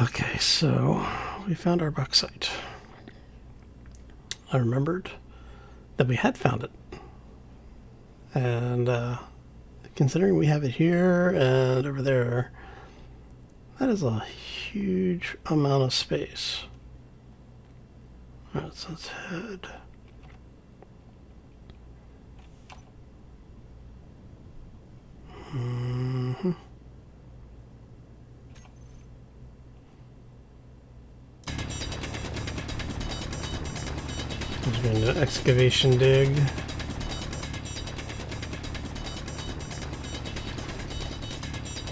Okay, so we found our bauxite. I remembered that we had found it. And considering we have it here and over there, that is a huge amount of space. Alright, so let's head. Just going to excavation dig.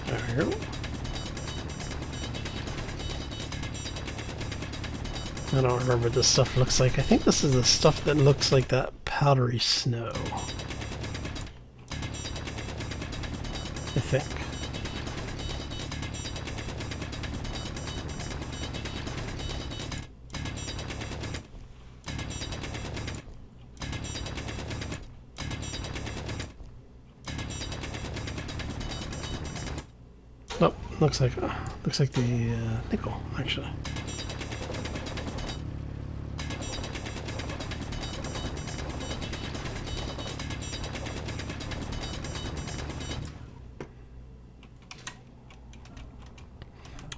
There we go. I don't remember what this stuff looks like. I think this is the stuff that looks like that powdery snow. I think. Oh, looks like the nickel, actually.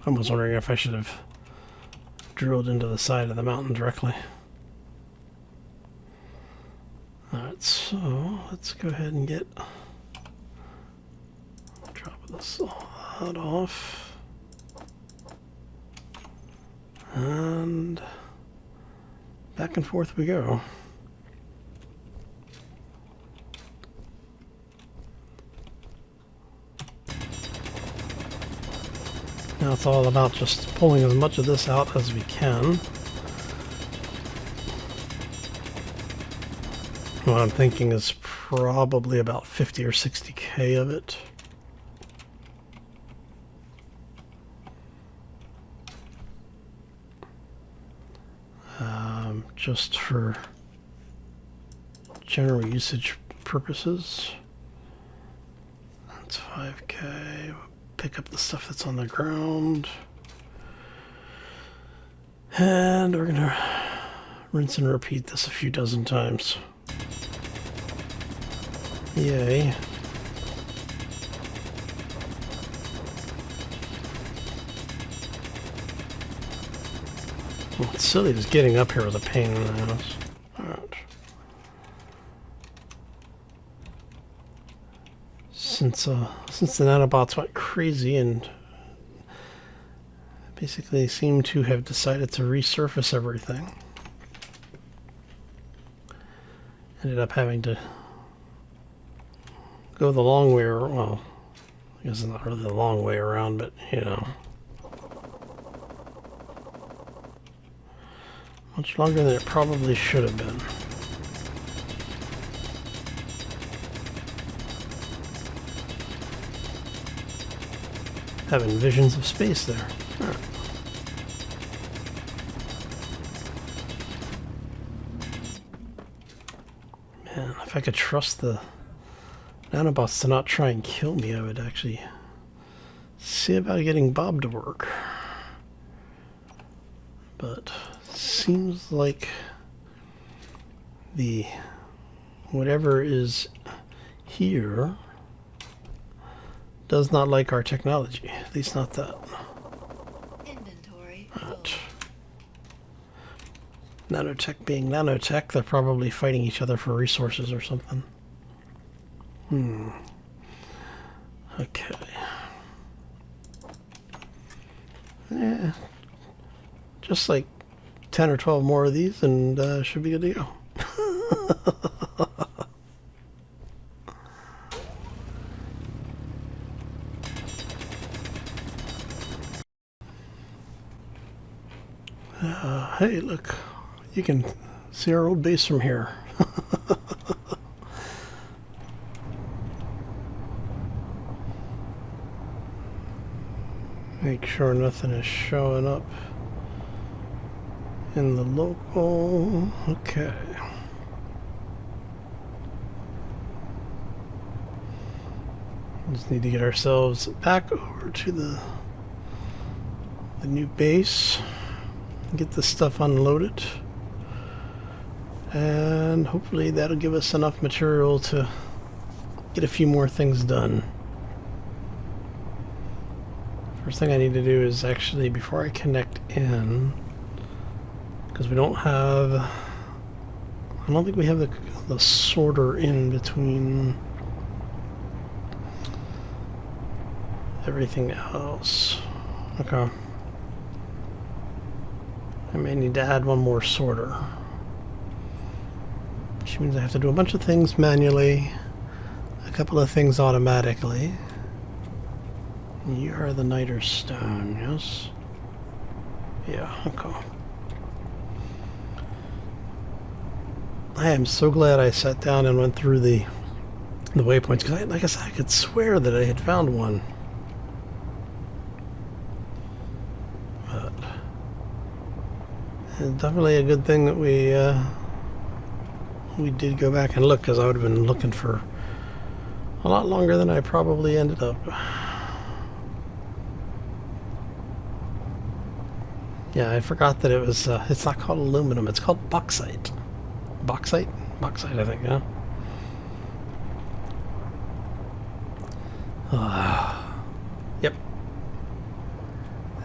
I was wondering if I should have drilled into the side of the mountain directly. Alright, so let's go ahead and drop this all off. And back and forth we go. Now it's all about just pulling as much of this out as we can. What I'm thinking is probably about 50 or 60K of it. Just for general usage purposes. That's 5K. Pick up the stuff that's on the ground. And we're gonna rinse and repeat this a few dozen times. Yay. Well, it's silly just getting up here was a pain in the ass. Alright. Since the nanobots went crazy and basically seem to have decided to resurface everything, ended up having to go the long way around. Well, I guess it's not really the long way around, but you know, much longer than it probably should have been. Having visions of space there. All right. Man, if I could trust the nanobots to not try and kill me, I would actually see about getting Bob to work. But seems like the whatever is here does not like our technology. At least not that. Inventory. Right. Nanotech being nanotech, they're probably fighting each other for resources or something. Okay. Yeah. Just like 10 or 12 more of these and should be good to go. Hey, look. You can see our old base from here. Make sure nothing is showing up in the local. Okay. Just need to get ourselves back over to the the new base, get this stuff unloaded, and hopefully that'll give us enough material to get a few more things done. First thing I need to do is actually, before I connect in, because we don't have, I don't think we have the sorter in between everything else. Okay. I may need to add one more sorter, which means I have to do a bunch of things manually, a couple of things automatically. You are the niter stone, yes? Yeah, okay. I am so glad I sat down and went through the waypoints, because like I said, I could swear that I had found one. But it's definitely a good thing that we did go back and look, because I would have been looking for a lot longer than I probably ended up. Yeah, I forgot that it was, it's not called aluminum, it's called bauxite. Bauxite? Bauxite, I think, yeah. Yep.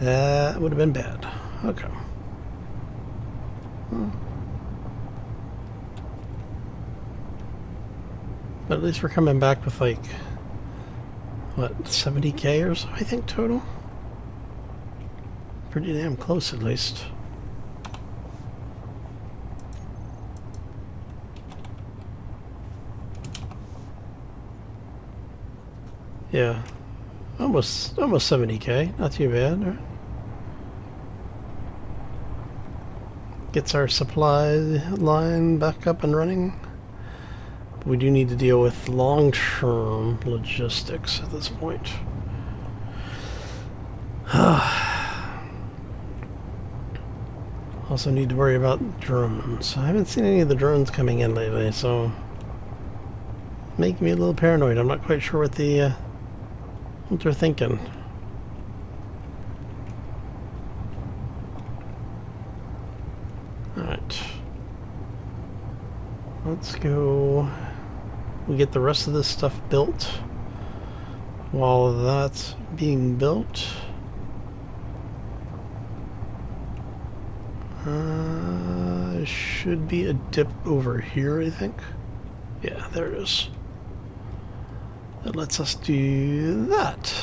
That would have been bad. Okay. But at least we're coming back with, like, what, 70K or so, I think, total? Pretty damn close, at least. Yeah, almost 70K. Not too bad. Right? Gets our supply line back up and running. But we do need to deal with long-term logistics at this point. Also need to worry about drones. I haven't seen any of the drones coming in lately, so making me a little paranoid. I'm not quite sure what they're thinking. Alright. Let's go. We get the rest of this stuff built. While that's being built, should be a dip over here, I think. Yeah, there it is. That lets us do that.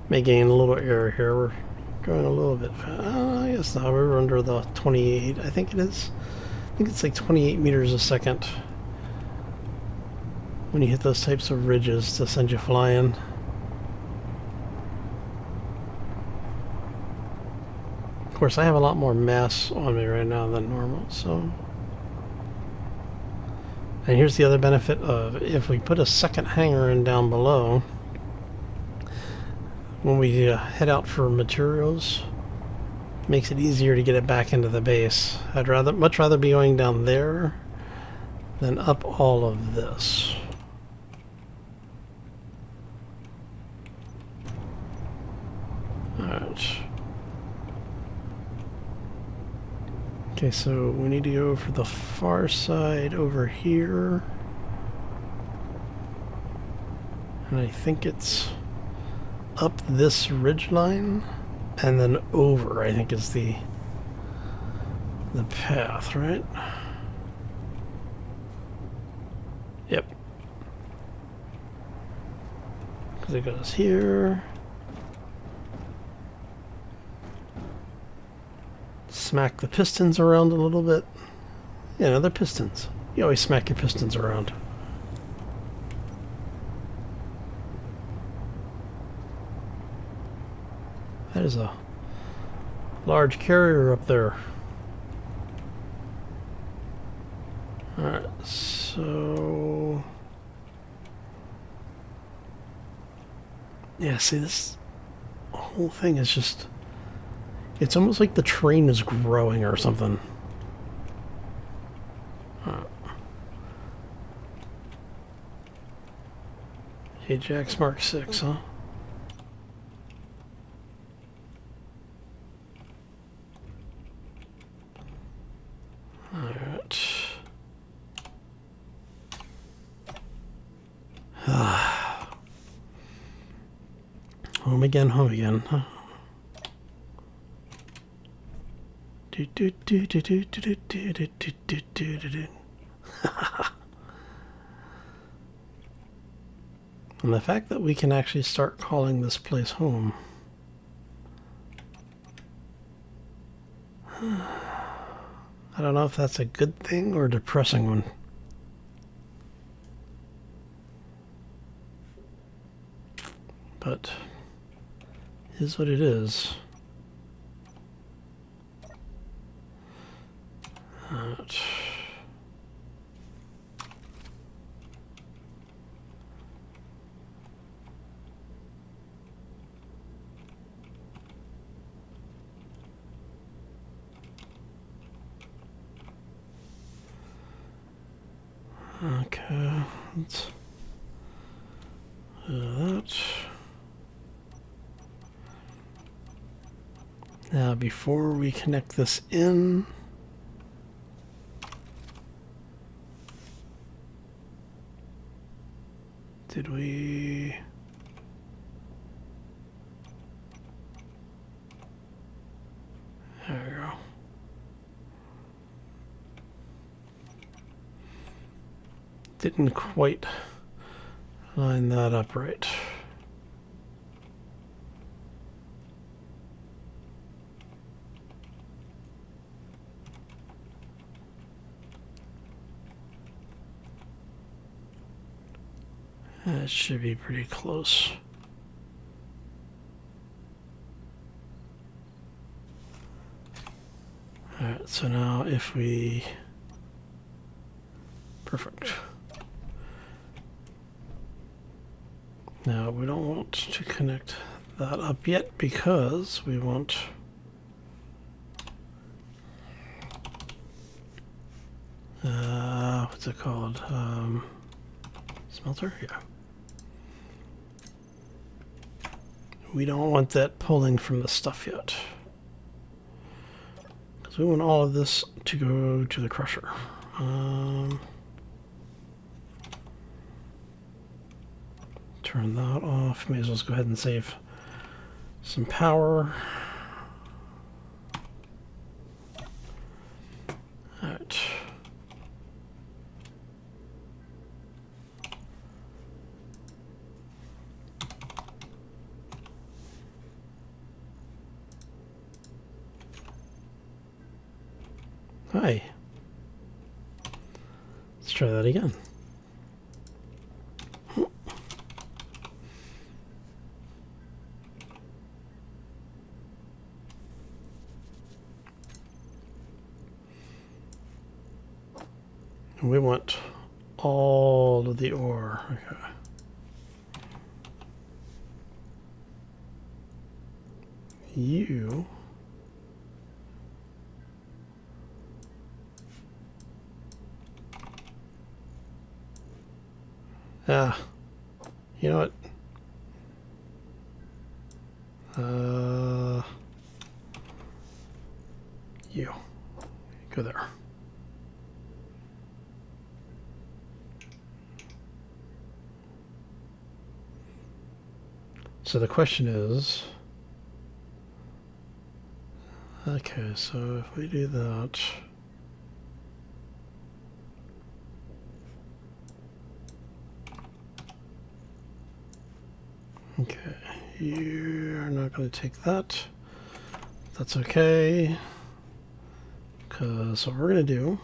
May gain a little error here. We're going a little bit fast. I guess now we're under the 28, I think it is. I think it's like 28 meters a second when you hit those types of ridges to send you flying. Of course, I have a lot more mass on me right now than normal, so. And here's the other benefit of if we put a second hangar in down below, when we head out for materials, it makes it easier to get it back into the base. I'd much rather be going down there than up all of this. Alright. Okay, so we need to go for the far side over here. And I think it's up this ridge line and then over, I think is the path, right? Yep. Because it goes here. Smack the pistons around a little bit. Yeah, no, they're pistons. You always smack your pistons around. That is a large carrier up there. Alright, so... yeah, see, this whole thing is just... it's almost like the train is growing or something. Ajax Mark 6, huh? Home again, home again. Huh? Do, do, do, do, do, do, do, do, do, do, do, do, do. And the fact that we can actually start calling this place home. I don't know if that's a good thing or a depressing one. But it is what it is. Okay, let's do that. Now, before we connect this in, did we? There we go. Didn't quite line that up right. That should be pretty close. All right, so now if we... Perfect. Now we don't want to connect that up yet because we want what's it called? Smelter? Yeah. We don't want that pulling from the stuff yet. Because we want all of this to go to the crusher. Turn that off. May as well go ahead and save some power. All right. Hi. Let's try that again. We want all of the ore. Okay. You you know what? You go there. So the question is, okay, so if we do that, okay, you're not going to take that. That's okay, because what we're going to do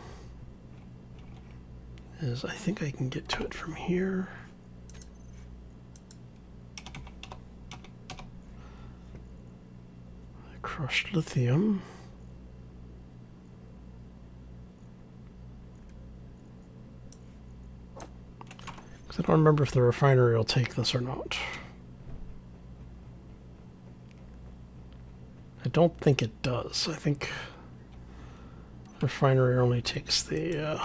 is I think I can get to it from here. Crushed lithium. Because I don't remember if the refinery will take this or not. I don't think it does. I think the refinery only takes the...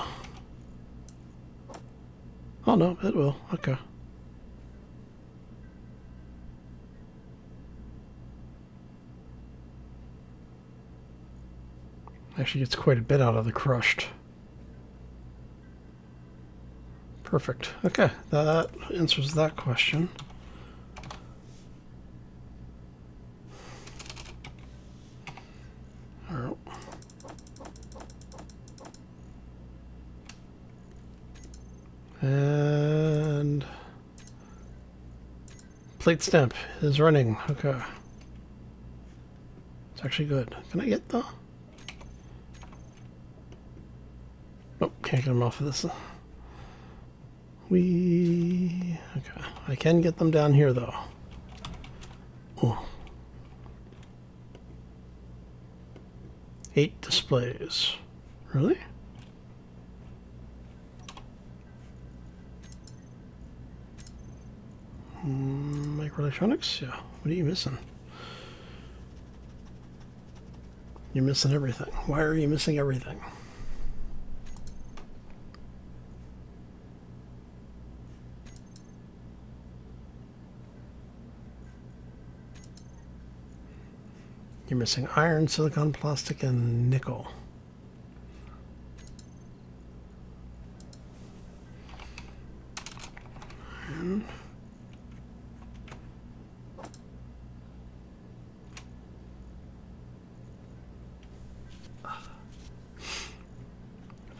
Oh no, it will. Okay. Actually gets quite a bit out of the crushed. Perfect. Okay, that answers that question. plate stamp is running. Okay. It's actually good. Can I get the... Nope, can't get them off of this. Okay. I can get them down here, though. Ooh. 8 displays. Really? Microelectronics? Yeah. What are you missing? You're missing everything. Why are you missing everything? You're missing iron, silicon, plastic, and nickel. Iron.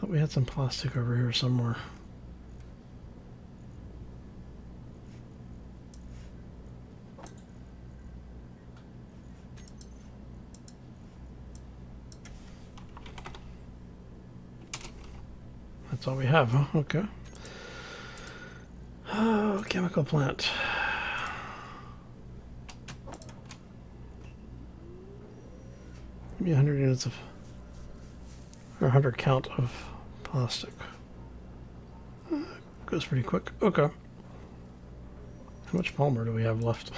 I thought we had some plastic over here somewhere. That's all we have, huh? Okay. Oh, chemical plant. Give me 100 units of... or 100 count of plastic. Goes pretty quick. Okay. How much polymer do we have left?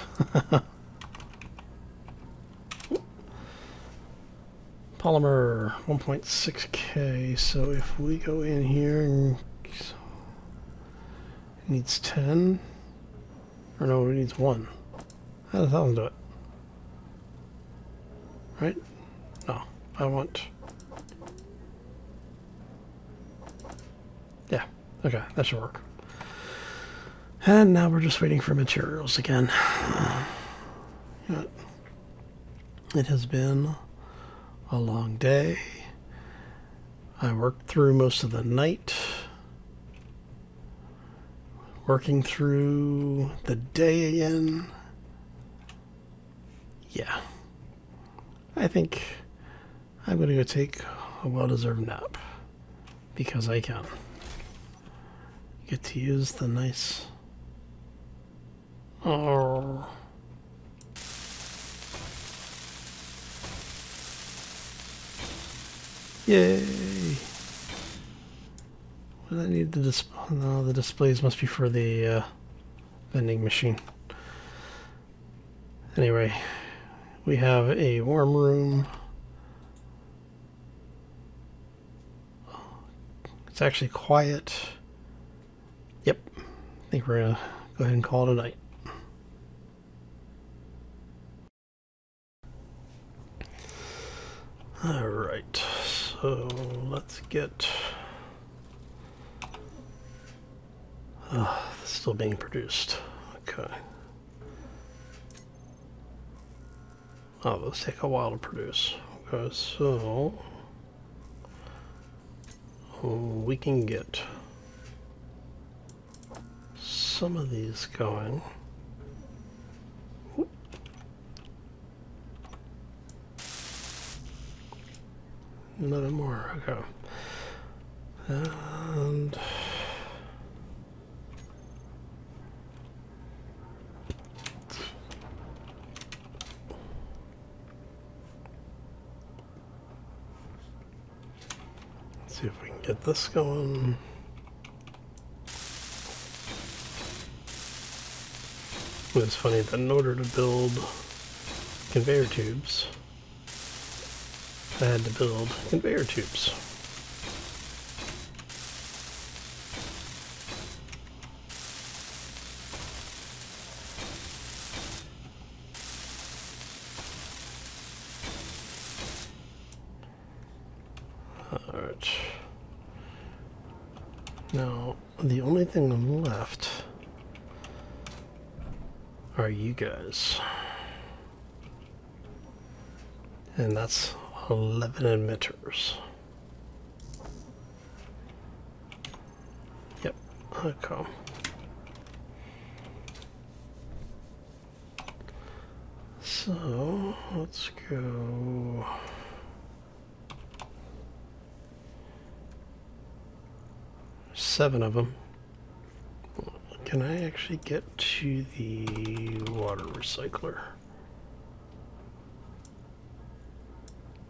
Polymer 1.6K, so if we go in here and it needs 10, or no, it needs 1. How does that one do it? Right? No, I want... Yeah, okay, that should work. And now we're just waiting for materials again. It has been a long day. I worked through most of the night, working through the day again. Yeah, I think I'm gonna go take a well-deserved nap because I can. Get to use the nice... Oh... Yay! What do I need to display? No, the displays must be for the vending machine. Anyway, we have a warm room. It's actually quiet. Yep. I think we're gonna go ahead and call it a night. Alright, so let's get... this is still being produced. Okay. Oh, those take a while to produce. Okay, so... we can get some of these going. 11 more, okay. And let's see if we can get this going. It's funny that in order to build conveyor tubes, I had to build conveyor tubes. Alright. Now, the only thing left are you guys. And that's 11 emitters. Yep, okay. So let's go. Seven of them. Can I actually get to the water recycler?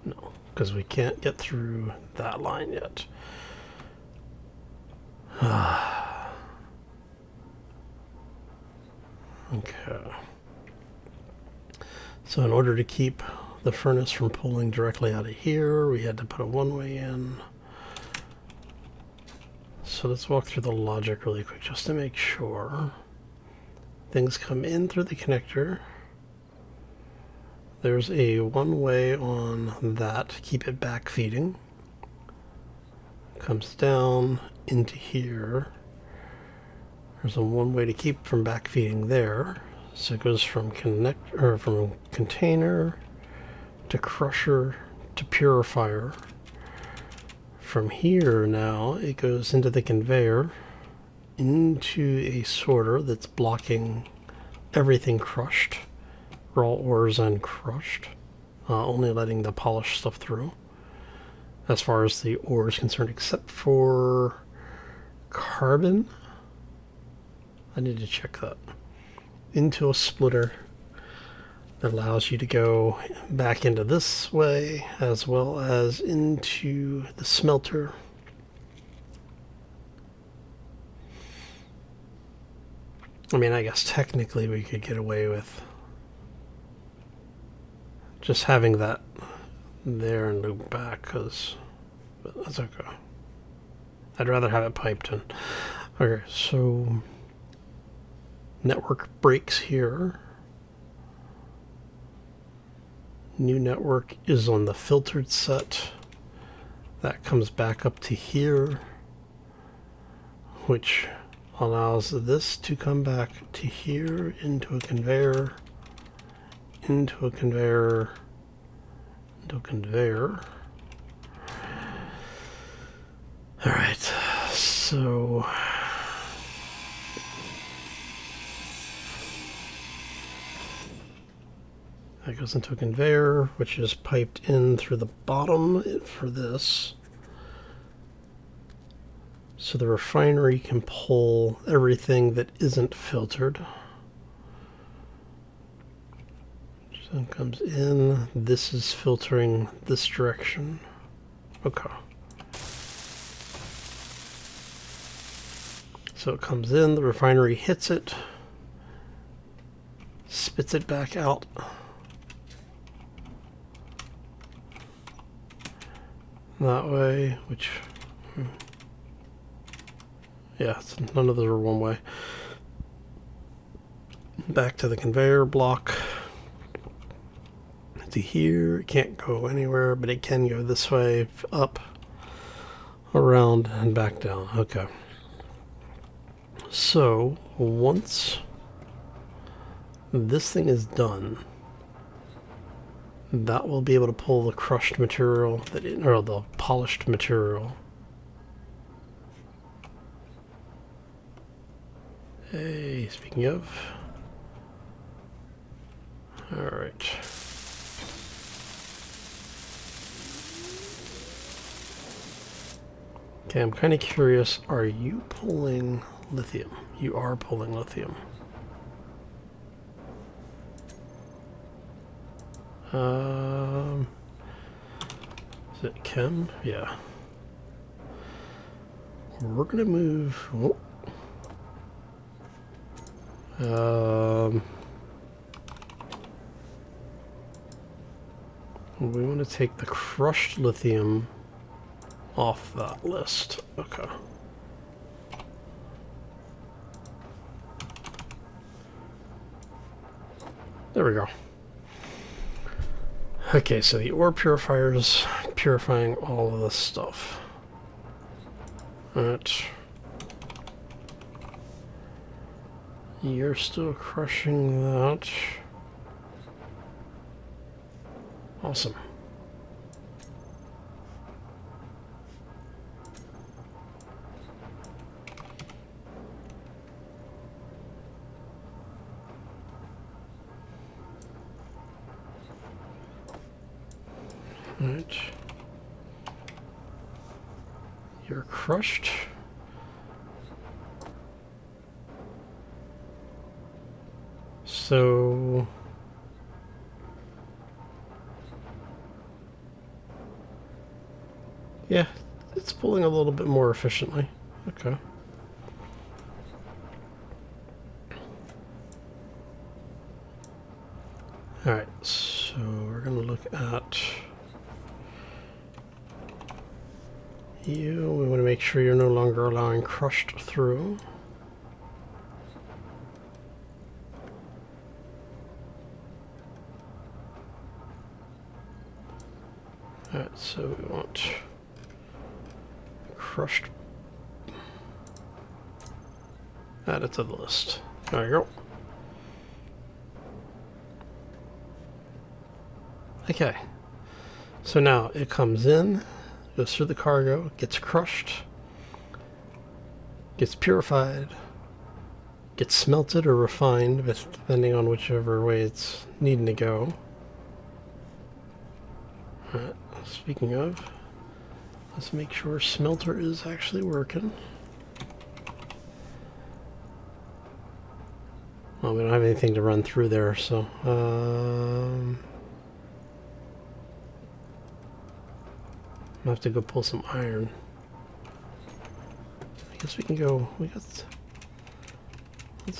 No, because we can't get through that line yet. Okay. So in order to keep the furnace from pulling directly out of here, we had to put a one-way in. So let's walk through the logic really quick just to make sure. Things come in through the connector. There's a one-way on that to keep it back feeding. Comes down into here. There's a one-way to keep from back feeding there. So it goes from from container to crusher to purifier. From here now, it goes into the conveyor, into a sorter that's blocking everything crushed, raw ores uncrushed, only letting the polished stuff through, as far as the ore is concerned, except for carbon. I need to check that. Into a splitter that allows you to go back into this way as well as into the smelter. I mean, I guess technically we could get away with just having that there and loop back, but that's okay. I'd rather have it piped in. Okay, so network breaks here. New network is on the filtered set. That comes back up to here, which allows this to come back to here into a conveyor, into a conveyor, into a conveyor. All right, so that goes into a conveyor, which is piped in through the bottom for this. So the refinery can pull everything that isn't filtered. So it comes in. This is filtering this direction. Okay. So it comes in, the refinery hits it, spits it back out. That way, which, yeah, none of those are one way. Back to the conveyor block. To here, it can't go anywhere, but it can go this way, up, around, and back down. Okay. So, once this thing is done, that will be able to pull the crushed material, or the polished material. Hey, speaking of. Alright. Okay, I'm kind of curious. Are you pulling lithium? You are pulling lithium. Is it chem? Yeah. We're gonna move. We want to take the crushed lithium off that list. Okay. There we go. Okay, so the ore purifier is purifying all of this stuff. Alright. You're still crushing that. Awesome. Alright. You're crushed. So... yeah, it's pulling a little bit more efficiently. Okay. Alright, so we're going to look at you. We want to make sure you're no longer allowing crushed through. Alright, so we want crushed. Add it to the list. There you go. Okay. So now it comes in, goes through the cargo, gets crushed, gets purified, gets smelted or refined, depending on whichever way it's needing to go. Alright, speaking of, let's make sure smelter is actually working. Well, we don't have anything to run through there, so... I have to go pull some iron. I guess we can go... let's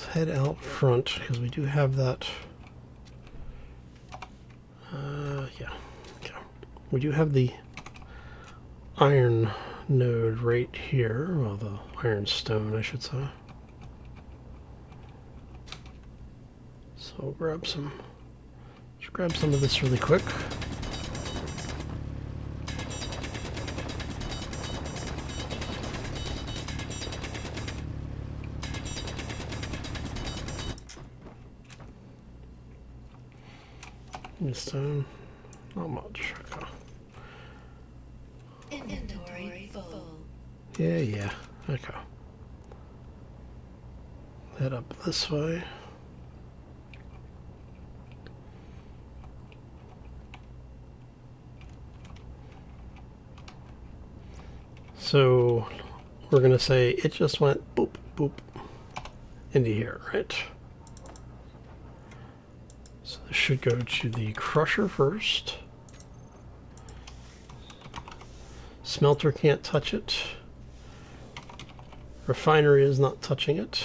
head out front, because we do have that... yeah. Okay. We do have the iron node right here. Well, the iron stone, I should say. So we'll grab some... let's grab some of this really quick. Stone, not much. Okay. Inventory full. Yeah. Okay. Head up this way. So we're gonna say it just went boop boop into here, right? So this should go to the crusher first. Smelter can't touch it. Refinery is not touching it.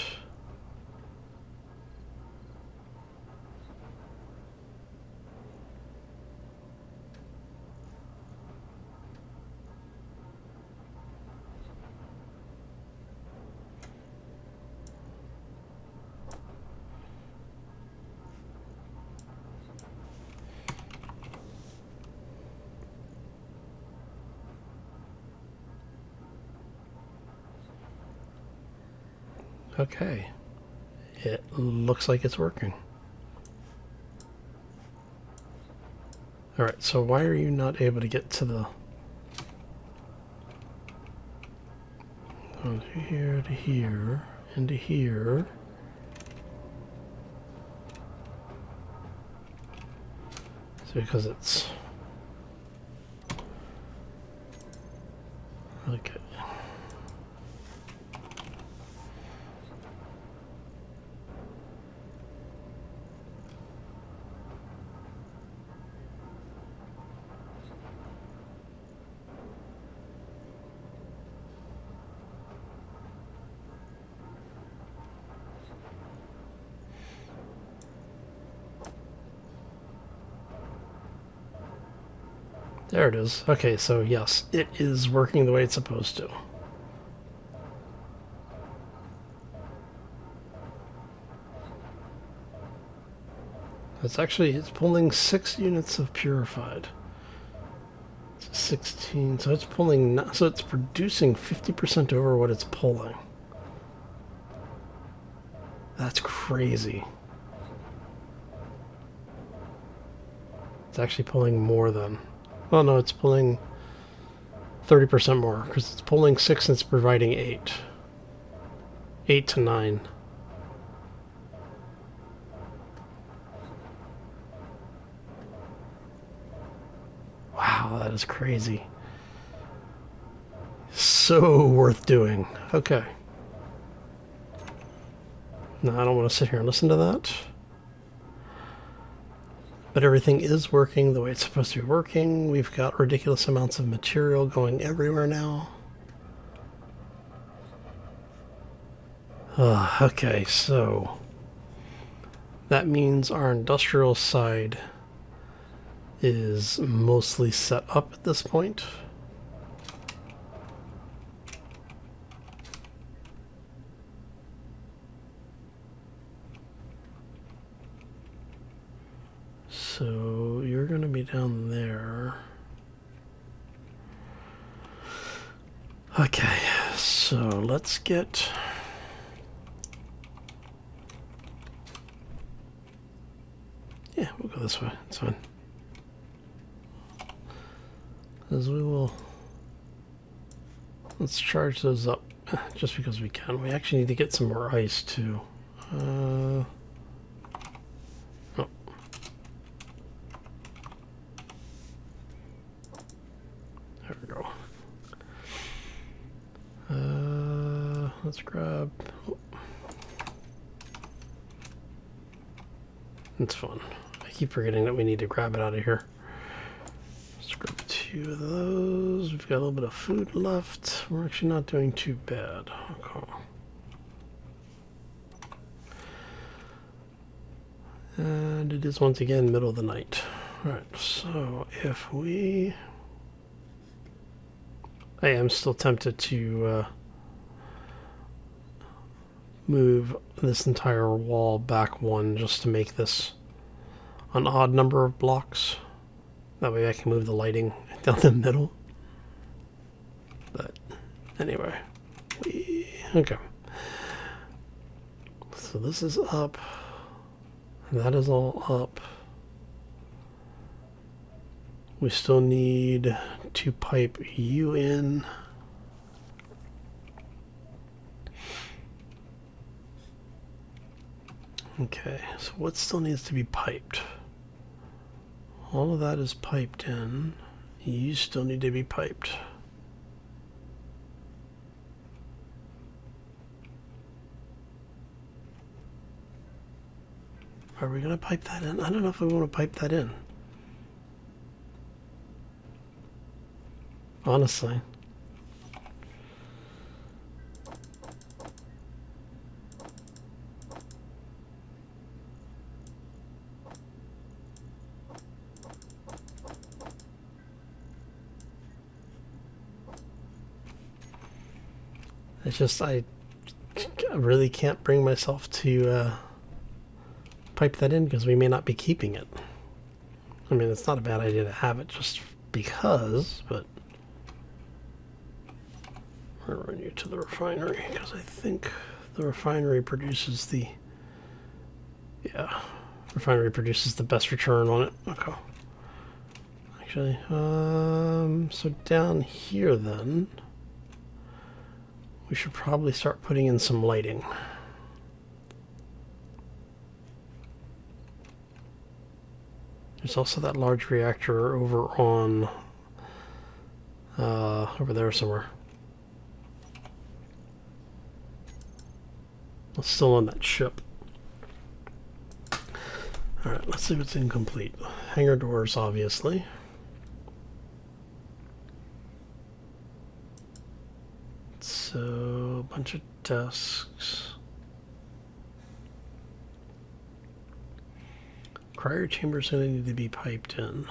Okay, it looks like it's working. Alright, so why are you not able to get to the... go to here, to here, into here. It's because it's... okay. There it is. Okay, so yes, it is working the way it's supposed to. It's pulling 6 units of purified. It's 16, so it's pulling, so it's producing 50% over what it's pulling. That's crazy. It's actually pulling more than... oh no, it's pulling 30% more, because it's pulling 6 and it's providing 8. 8 to 9. Wow. Wow, that is crazy. So worth doing. Okay. Now I don't want to sit here and listen to that. But everything is working the way it's supposed to be working. We've got ridiculous amounts of material going everywhere now. Okay, so that means our industrial side is mostly set up at this point. So you're going to be down there. Okay, so let's get... Yeah, we'll go this way. It's fine. As we will... Let's charge those up just because we can. We actually need to get some more ice too. Oh. There we go. Let's grab... Oh. It's fun. I keep forgetting that we need to grab it out of here. Let's grab 2 of those. We've got a little bit of food left. We're actually not doing too bad. Okay. And it is once again middle of the night. Alright, so if we... I am still tempted to move this entire wall back 1 just to make this an odd number of blocks. That way I can move the lighting down the middle. But anyway, okay. So this is up. That is all up. We still need to pipe you in. Okay, so what still needs to be piped? All of that is piped in. You still need to be piped. Are we going to pipe that in? I don't know if we want to pipe that in. Honestly. It's just, I really can't bring myself to pipe that in because we may not be keeping it. I mean, it's not a bad idea to have it just because, but I'm going to run you to the refinery because I think the refinery produces the, yeah, refinery produces the best return on it. Okay. Actually, so down here then, we should probably start putting in some lighting. There's also that large reactor over on, over there somewhere. It's still on that ship. Alright, let's see what's incomplete. Hangar doors, obviously. So, a bunch of desks. Cryo chamber's going to need to be piped in.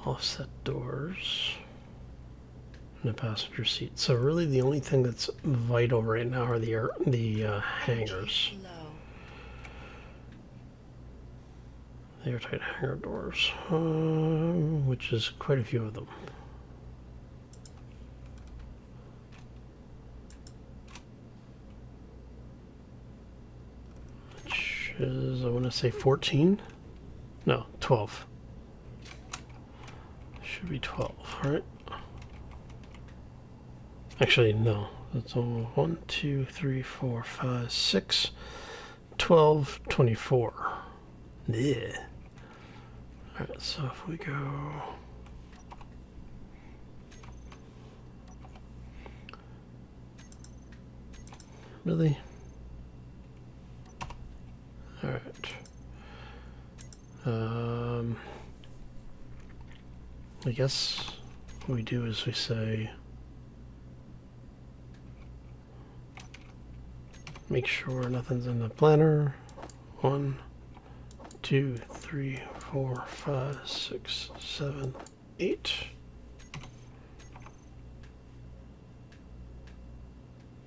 Offset doors. And a passenger seat. So really the only thing that's vital right now are the hangars. The airtight hangar doors, which is quite a few of them. Which is, I want to say 14? No, 12. Should be 12, right? Actually, no. That's 1, 2, 3, 4, 5, 6, 12, 24. Yeah. Alright, so if we go... Really? Alright. I guess what we do is we say make sure nothing's in the planner. 1, 2, 3, 4, 5, 6, 7, 8.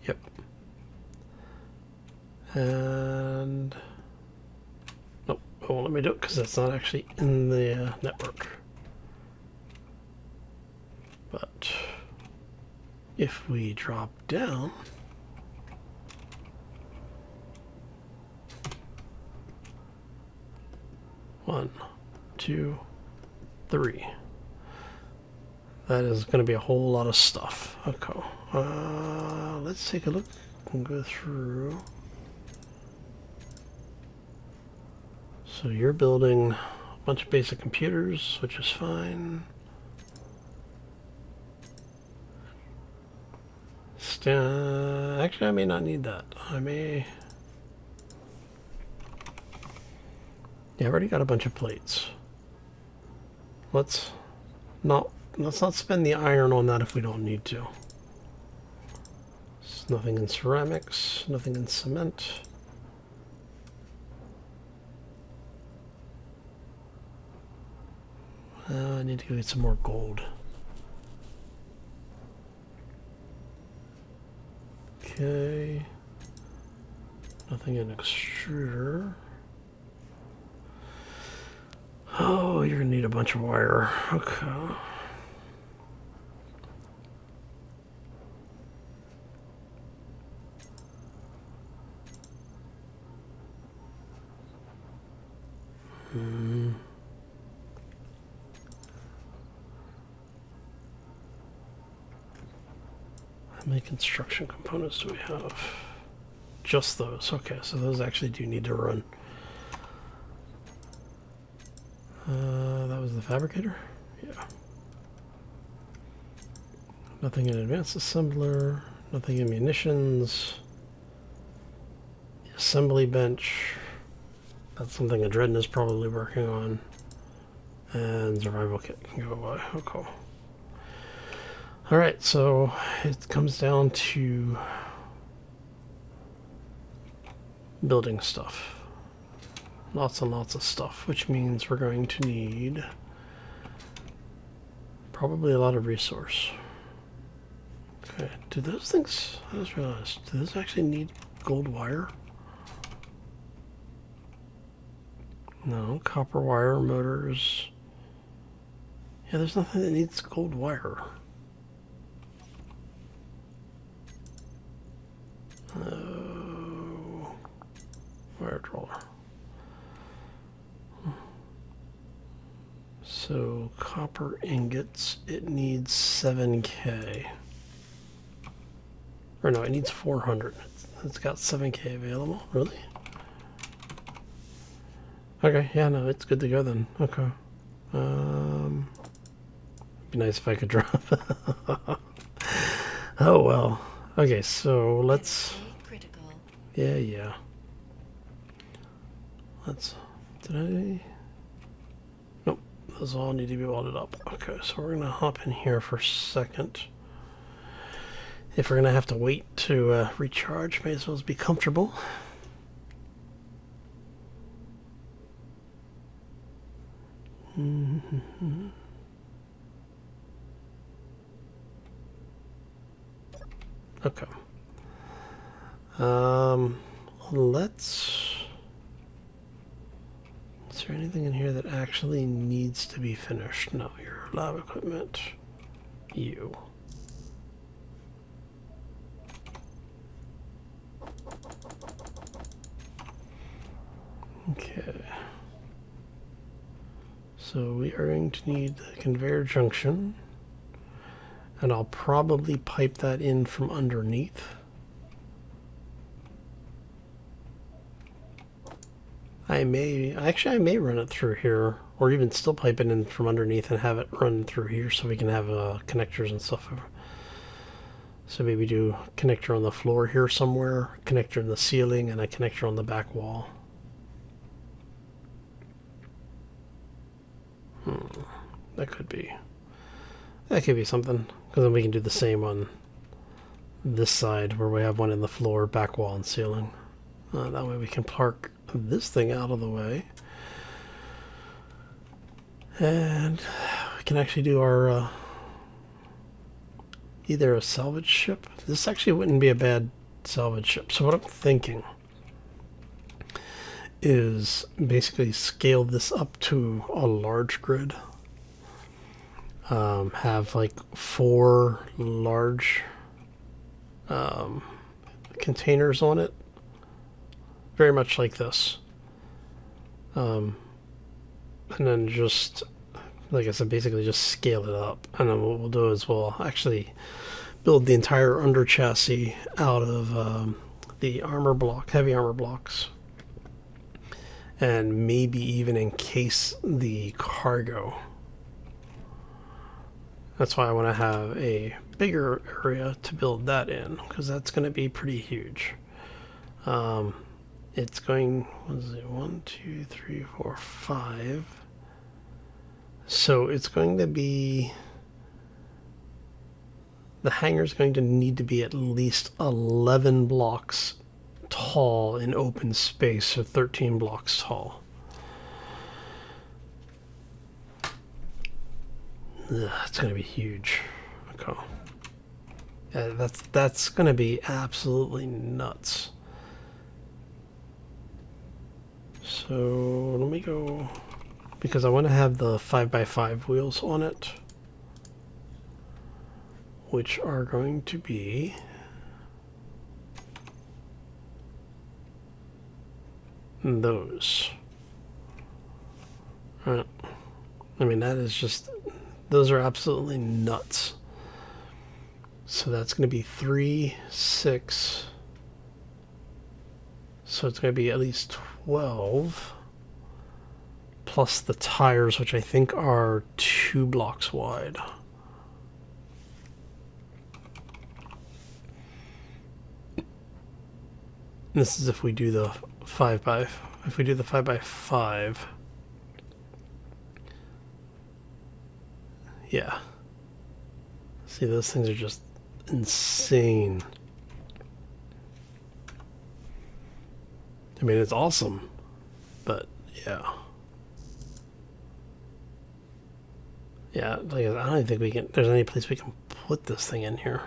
Yep. And nope, it won't let me do it because that's not actually in the network. But if we drop down, one, two, three. That is going to be a whole lot of stuff. Okay. Let's take a look and go through. So you're building a bunch of basic computers, which is fine. Actually, I may not need that. I may... Yeah, I've already got a bunch of plates. Let's not spend the iron on that if we don't need to. There's nothing in ceramics, nothing in cement. I need to go get some more gold. Okay. Nothing in extruder. Oh, you're gonna need a bunch of wire. Okay. How many construction components do we have? Just those. Okay, so those actually do need to run. That was the fabricator? Yeah. Nothing in advanced assembler, nothing in munitions. The assembly bench. That's something a Dredden is probably working on. And survival kit can go away. Okay. Alright, so it comes down to building stuff. Lots and lots of stuff, which means we're going to need probably a lot of resource. Okay, do those things, I just realized, do those actually need gold wire? No, copper wire, motors. Yeah, there's nothing that needs gold wire. Wire drawer. So copper ingots, it needs 7K. Or no, it needs 400. It's got 7K available. Really? Okay, yeah, no, it's good to go then. Okay. Be nice if I could drop. Oh well. Okay, so let's. Yeah. Let's. Did I? Nope. Those all need to be welded up. Okay, so we're gonna hop in here for a second. If we're gonna have to wait to recharge, may as well be comfortable. Okay. Let's... Is there anything in here that actually needs to be finished? No, your lab equipment. You. Okay. So we are going to need the conveyor junction. And I'll probably pipe that in from underneath. I I may run it through here, or even still pipe it in from underneath and have it run through here so we can have connectors and stuff. So maybe do a connector on the floor here somewhere, connector in the ceiling, and a connector on the back wall. That could be something, because then we can do the same on this side where we have one in the floor, back wall, and ceiling. That way we can park this thing out of the way, and we can actually do our either a salvage ship. This actually wouldn't be a bad salvage ship. So what I'm thinking is basically scale this up to a large grid. Have like 4 large containers on it, very much like this, and then just, like I said, basically just scale it up. And then what we'll do is we'll actually build the entire under chassis out of the armor block, heavy armor blocks, and maybe even encase the cargo. That's why I want to have a bigger area to build that in, because that's going to be pretty huge. It's going, what is it, 1, 2, 3, 4, 5. So it's going to be, the hangar is going to need to be at least 11 blocks tall in open space, or 13 blocks tall. It's going to be huge. Okay. Yeah, that's going to be absolutely nuts. So let me go, because I want to have the 5x5 wheels on it, which are going to be those. Right. I mean, that is just, those are absolutely nuts. So that's going to be 3, 6. So it's going to be at least 12. Plus the tires, which I think are 2 blocks wide. This is if we do the 5x5. Yeah. See, those things are just insane. I mean, it's awesome, but yeah. Yeah, like, I don't even think there's any place we can put this thing in here.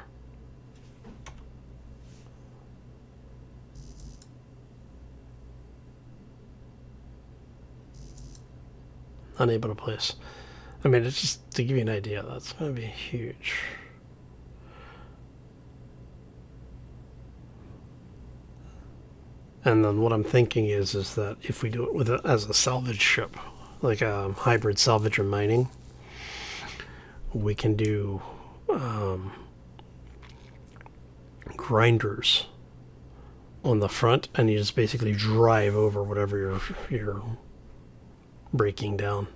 Unable to place. I mean, it's just to give you an idea, that's going to be huge. And then what I'm thinking is that if we do it as a salvage ship, like a hybrid salvage and mining, we can do grinders on the front, and you just basically drive over whatever you're breaking down.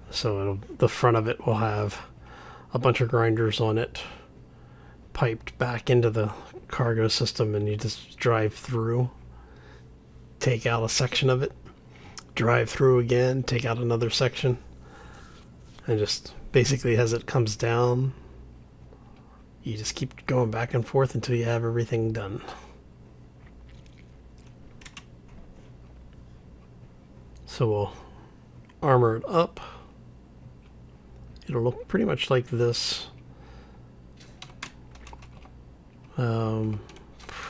So the front of it will have a bunch of grinders on it, piped back into the cargo system, and you just drive through, take out a section of it, drive through again, take out another section, and just basically as it comes down, you just keep going back and forth until you have everything done. So we'll armor it up. It'll look pretty much like this.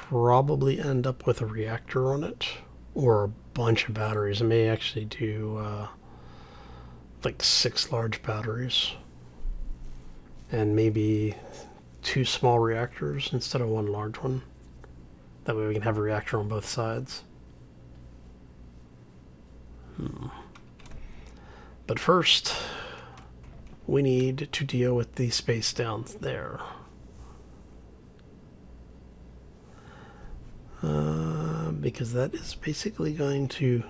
Probably end up with a reactor on it, or a bunch of batteries. I may actually do like 6 large batteries, and maybe 2 small reactors instead of 1 large one. That way we can have a reactor on both sides. But first, we need to deal with the space down there. Because that is basically going to...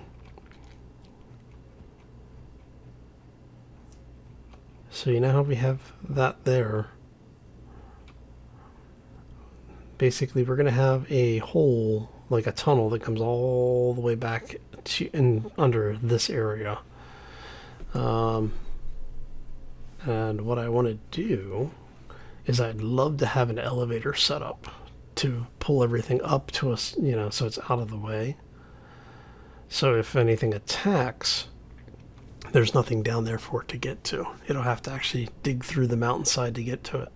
So you know how we have that there? Basically, we're going to have a hole, like a tunnel that comes all the way back to and under this area. And what I want to do is I'd love to have an elevator set up to pull everything up to us, you know, so it's out of the way. So if anything attacks, there's nothing down there for it to get to. It'll have to actually dig through the mountainside to get to it.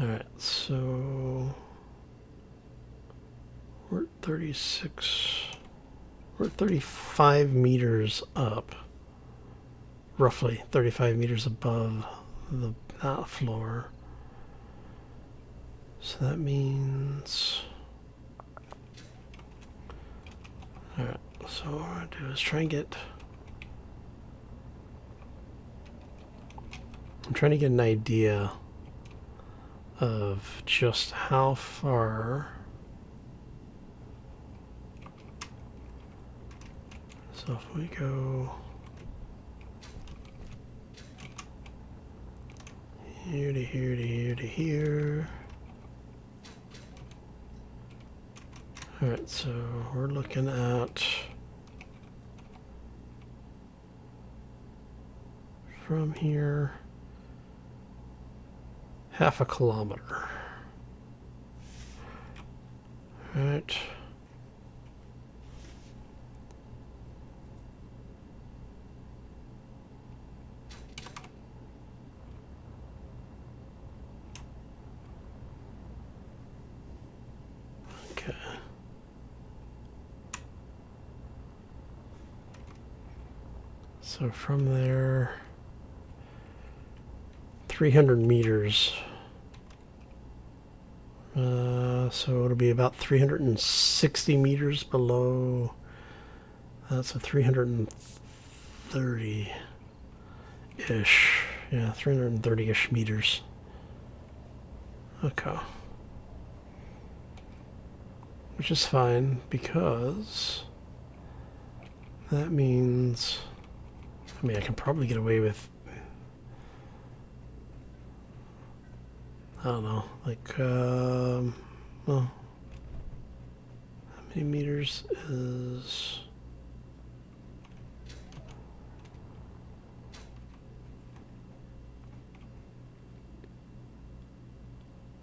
Alright, so we're at 36, we're at 35 meters up, roughly 35 meters above the floor. So that means, alright, so what I'm going to do is try and get, I'm trying to get an idea of just how far. So if we go here to here to here to here. Alright, so we're looking at from here half a kilometer. Alright. Okay. So from there, 300 meters. So it'll be about 360 meters below. That's a 330-ish. Yeah, 330-ish meters. Okay. Which is fine because that means, I mean, I can probably get away with, I don't know, like, well, how many meters is,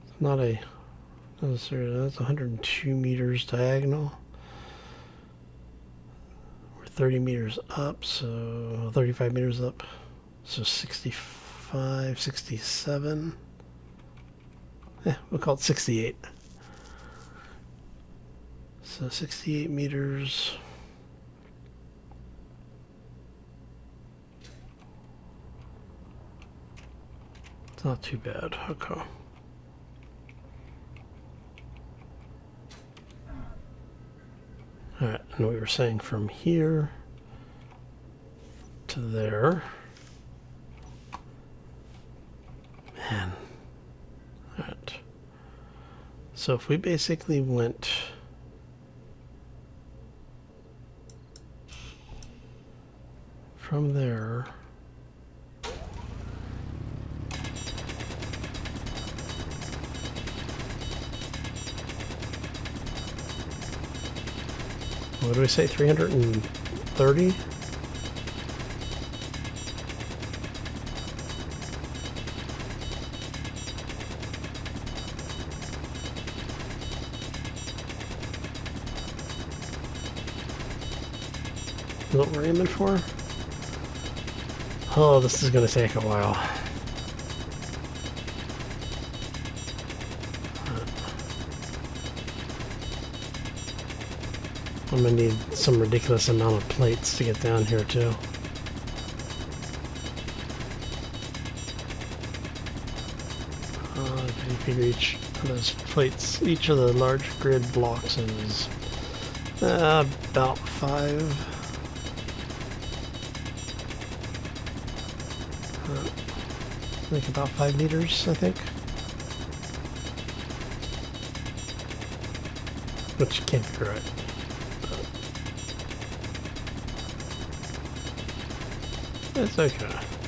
it's not a, that's 102 meters diagonal. We're 30 meters up, so 35 meters up, so 65, 67. Yeah, we'll call it 68. So 68 meters. It's not too bad. Okay. Alright, and we were saying from here to there. Man. Alright. So if we basically went from there what do we say, 330? What we're aiming for? Oh, this is going to take a while. I'm going to need some ridiculous amount of plates to get down here too. You figure each of those plates, each of the large grid blocks is about 5. like about 5 meters, I think. Which can't be right. It's okay.